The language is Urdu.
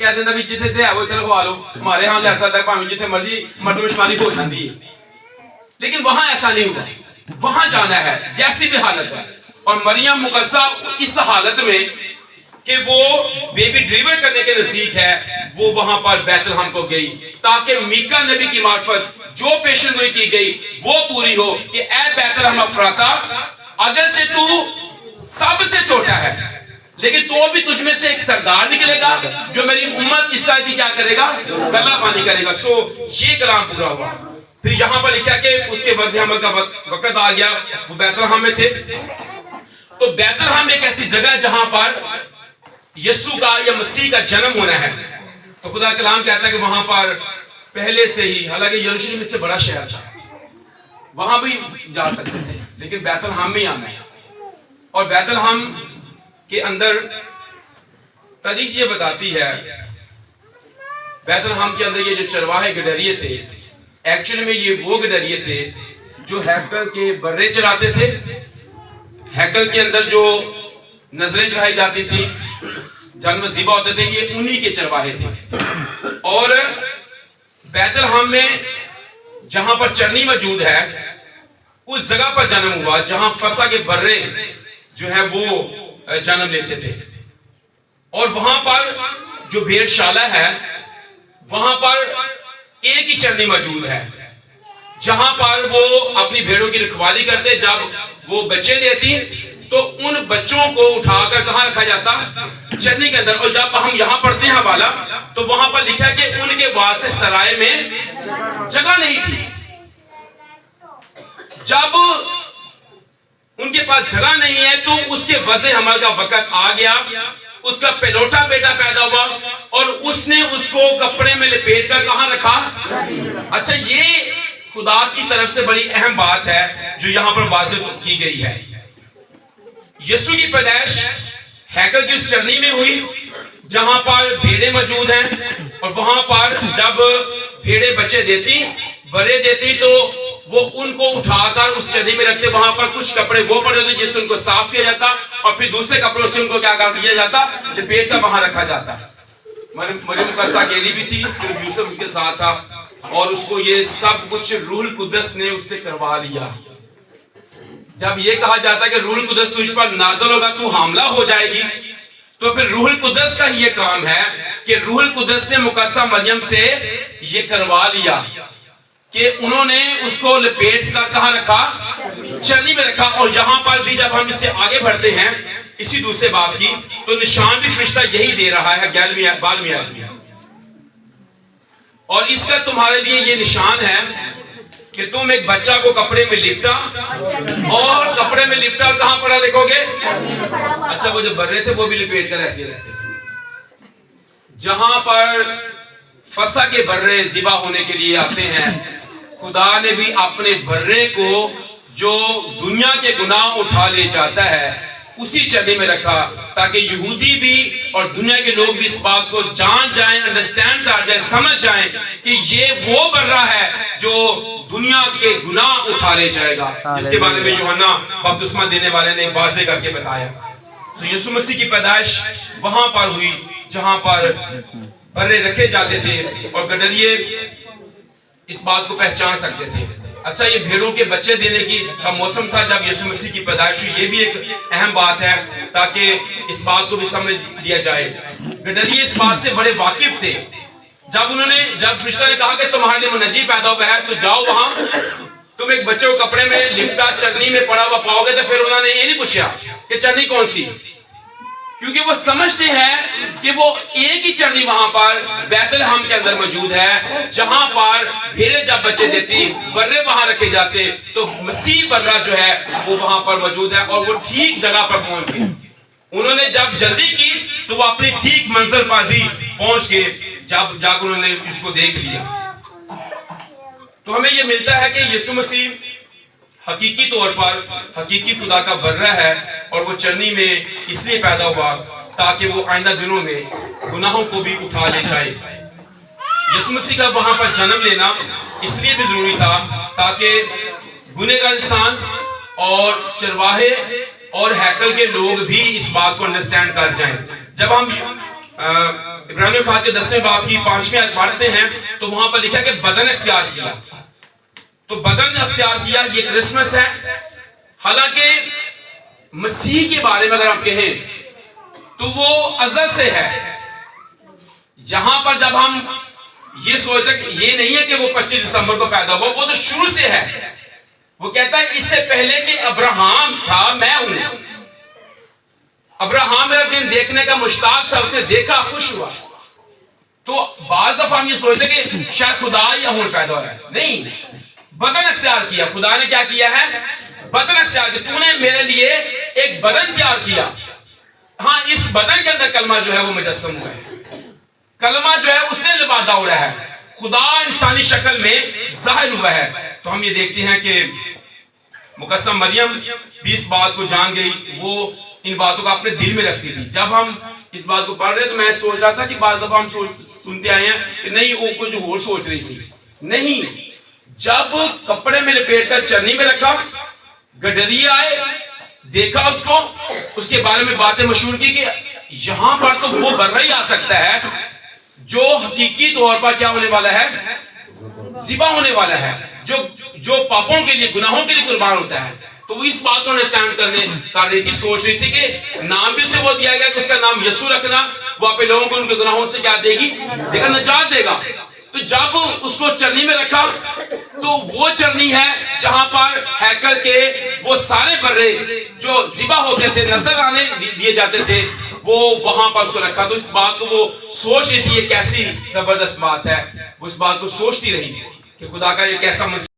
کہہ دینا بھی جتنے دے وہ چلو کھوا لو, ہمارے ہاں ایسا تھا کہ جتنے مرضی مردوں میں شماری ہو جاتی ہے, لیکن وہاں ایسا نہیں ہوا, وہاں جانا ہے جیسی بھی حالت ہے. اور مریم مقدسہ اس حالت میں کہ وہ بیبی ڈلیور کرنے کے نزدیک ہے, وہ وہاں پر بیت لحم کو گئی تاکہ میکا نبی کی معرفت جو پیشن گوئی کی گئی وہ پوری ہو کہ اے بیت لحم افراتا, اگرچہ تو سب سے چھوٹا ہے لیکن تو بھی تجھ میں سے ایک سردار نکلے گا جو میری امت اسرائیل کی کیا کرے گا, گلہ بانی کرے گا. سو یہ کلام پورا ہوا. پھر یہاں پر لکھا کہ اس کے وضع حمل کا وقت آ گیا, وہ بیت لحم میں تھے. تو بیت لحم ایک ایسی جگہ ہے جہاں پر یسوع کا یا مسیح کا جنم ہونا ہے. تو خدا کلام کہتا ہے کہ وہاں پر پہلے سے ہی, حالانکہ یروشلم اس سے بڑا شہر تھا, وہاں بھی جا سکتے تھے, لیکن بیت لحم میں آنا ہے. اور بیت لحم کے اندر تاریخ یہ بتاتی ہے, بیت لحم کے اندر یہ جو چرواہے گڈریے تھے, ایکچولی میں یہ وہ گڈریے تھے جو ہیکل کے برے چراتے تھے. ہیکل کے اندر جو نظریں چڑھائی جاتی تھی, جانور ذبح ہوتے تھے, یہ انہی کے چرواہے تھے. اور بیت لحم میں جہاں پر چرنی موجود ہے اس جگہ پر جنم ہوا جہاں فسح کے برے جو ہے وہ جنم لیتے تھے. اور وہاں پر جو بھیڑ شالہ ہے وہاں پر ایک ہی چرنی موجود ہے جہاں پر وہ اپنی بھیڑوں کی رکھوالی کرتے. جب وہ بچے دیتی تو ان بچوں کو اٹھا کر کہاں رکھا جاتا, چرنی کے اندر. اور جب ہم یہاں پڑھتے ہیں حوالہ تو وہاں پر لکھا ہے کہ ان کے واسطے سرائے میں جگہ نہیں تھی. جب ان کے پاس جگہ نہیں ہے تو اس کے وضع حمل کا وقت آ گیا, اس کا پہلوٹا بیٹا پیدا ہوا اور اس نے اس کو کپڑے میں لپیٹ کر کہاں رکھا. اچھا, یہ خدا کی طرف سے بڑی اہم بات ہے جو یہاں پر واضح کی گئی ہے. یسوع کی پیدائش ہیکل کی اس چرنی میں ہوئی جہاں پر بھیڑیں موجود ہیں, اور وہاں پر جب بھیڑیں بچے دیتی, برے دیتی, تو وہ ان کو اٹھا کر اس چرنی میں رکھتے. وہاں پر کچھ کپڑے وہ پڑے ہوتے جس سے ان کو صاف کیا جاتا, اور پھر دوسرے کپڑوں سے ان کو کیا کر دیا جاتا, لپیٹ کر وہاں رکھا جاتا. مریم مقدسہ اکیلی بھی تھی, صرف یوسف اس کے ساتھ تھا, اور اس کو یہ سب کچھ روح القدس نے اس سے کروا لیا. جب یہ کہا جاتا ہے کہ روح القدس تجھ پر نازل ہوگا, تو حاملہ ہو جائے گی, تو پھر روح القدس کا یہ کام ہے کہ روح القدس نے مقدسہ مریم سے یہ کروا لیا کہ انہوں نے اس کو لپیٹ کر کہاں رکھا, چرنی میں رکھا. اور یہاں پر بھی جب ہم اس سے آگے بڑھتے ہیں اسی دوسرے باب کی, تو نشان بھی فرشتہ یہی دے رہا ہے 12ویں آیت میں. اور اس کا تمہارے لیے یہ نشان ہے کہ تم ایک بچہ کو کپڑے میں لپٹا, اور کپڑے میں لپٹا اور کہاں پڑا دیکھو گے. اچھا, وہ جو برے تھے وہ بھی لپیٹ کر ایسے رہتے تھے. جہاں پر فسح کے برے ذبح ہونے کے لیے آتے ہیں, خدا نے بھی اپنے برے کو جو دنیا کے گناہ اٹھا لے جاتا ہے اسی چرنی میں رکھا, تاکہ یہودی بھی اور دنیا کے لوگ بھی اس بات کو جان جائیں, انڈرسٹینڈ کر جائیں, سمجھ جائیں کہ یہ وہ برہ ہے جو دنیا کے گناہ اٹھا لے جائے گا, جس کے بارے میں یوحنا بپتسمہ دینے والے نے واضح کر کے بتایا. تو یسوع مسیح کی پیدائش وہاں پر ہوئی جہاں پر برے رکھے جاتے تھے, اور گڈریے اس بات کو پہچان سکتے تھے. اچھا, یہ بھیڑوں کے بچے دینے کی کا موسم تھا جب یسوع مسیح کی پیدائش ہوئی. یہ بھی ایک اہم بات ہے تاکہ اس بات کو بھی سمجھ لیا جائے. گڈریے اس بات سے بڑے واقف تھے. جب فرشتہ نے کہا کہ تمہارے لیے منجی پیدا ہوا ہے تو جاؤ وہاں, تم ایک بچے کو کپڑے میں لپٹا چرنی میں پڑا ہوا پاؤ گے, تو پھر انہوں نے یہ نہیں پوچھا کہ چرنی کون سی, کیونکہ وہ سمجھتے ہیں کہ وہ ایک ہی چرنی وہاں پر بیت لحم کے اندر موجود ہے جہاں پر بھیڑیں جب بچے دیتی, برے وہاں رکھے جاتے, تو مسیح برہ جو ہے وہ وہاں پر موجود ہے, اور وہ ٹھیک جگہ پر پہنچ گئے. انہوں نے جب جلدی کی تو وہ اپنی ٹھیک منزل پر بھی پہنچ گئے جب جا کر انہوں نے اس کو دیکھ لیا. تو ہمیں یہ ملتا ہے کہ یسوع مسیح حقیقی طور پر حقیقی خدا کا برہ ہے, اور وہ چرنی میں اس لیے پیدا ہوا تاکہ وہ آئندہ دنوں میں گناہوں کو بھی اٹھا لے جائے. یسوع مسیح کا وہاں پر جنم لینا اس لیے بھی ضروری تھا تاکہ گنہگار انسان اور چرواہے اور ہیکل کے لوگ بھی اس بات کو انڈرسٹینڈ کر جائیں. جب ہم ابراہیم خات کے 10ویں باب کی 5ویں آیت پڑھتے ہیں تو وہاں پر لکھا کہ بدن اختیار کیا. تو بدن اختیار کیا یہ کرسمس ہے. حالانکہ مسیح کے بارے میں اگر آپ کہیں تو وہ ازل سے ہے. جہاں پر جب ہم یہ سوچتے ہیں یہ نہیں ہے کہ وہ 25 دسمبر کو پیدا ہوا, وہ تو شروع سے ہے. وہ کہتا ہے اس سے پہلے کہ ابراہم تھا میں ہوں. ابراہم میرا دن دیکھنے کا مشتاق تھا, اس نے دیکھا خوش ہوا. تو بعض دفعہ ہم یہ سوچتے ہیں کہ شاید خدا یا ہون پیدا ہوا ہے. نہیں, بدن اختیار کیا. خدا نے کیا کیا ہے؟ بدن اختیار کیا. تو نے میرے لیے ایک بدن تیار کیا. ہاں, اس بدن کے اندر کلمہ جو ہے وہ مجسم ہوا ہے. کلمہ جو ہے اس نے لبادہ اڑا ہے. خدا انسانی شکل میں ظاہر ہوا ہے. تو ہم یہ دیکھتے ہیں کہ مقدسہ مریم بھی اس بات کو جان گئی. وہ ان باتوں کو اپنے دل میں رکھتی تھی. جب ہم اس بات کو پڑھ رہے تو میں سوچ رہا تھا کہ بعض دفعہ ہم سنتے آئے ہیں کہ نہیں وہ کچھ اور سوچ رہی تھی. نہیں, جب کپڑے میں لپیٹ کر چرنی میں رکھا, گڈری آئے, دیکھا اس کو, اس کے بارے میں باتیں مشہور کی کہ یہاں پر تو وہ برہ ہی آ سکتا ہے جو حقیقی طور پر کیا ہونے والا ہے؟ ذبح ہونے والا ہے, جو پاپوں کے لیے, گناہوں کے لیے قربان ہوتا ہے. تو وہ اس بات کو انڈرسٹینڈ کر رہی تھی, سوچ رہی تھی کہ نام بھی اسے وہ دیا گیا کہ اس کا نام یسوع رکھنا, وہ اپنے لوگوں کو ان کے گناہوں سے کیا دے گی؟ دے گا, نجات دے گا. تو جب اس کو چرنی میں رکھا تو وہ چرنی ہے جہاں پر ہیکل کے وہ سارے برے جو ذبح ہوتے تھے, نظر آنے دیے جاتے تھے, وہ وہاں پر اس کو رکھا. تو اس بات کو وہ سوچ رہی تھی یہ کیسی زبردست بات ہے. وہ اس بات کو سوچتی رہی کہ خدا کا یہ کیسا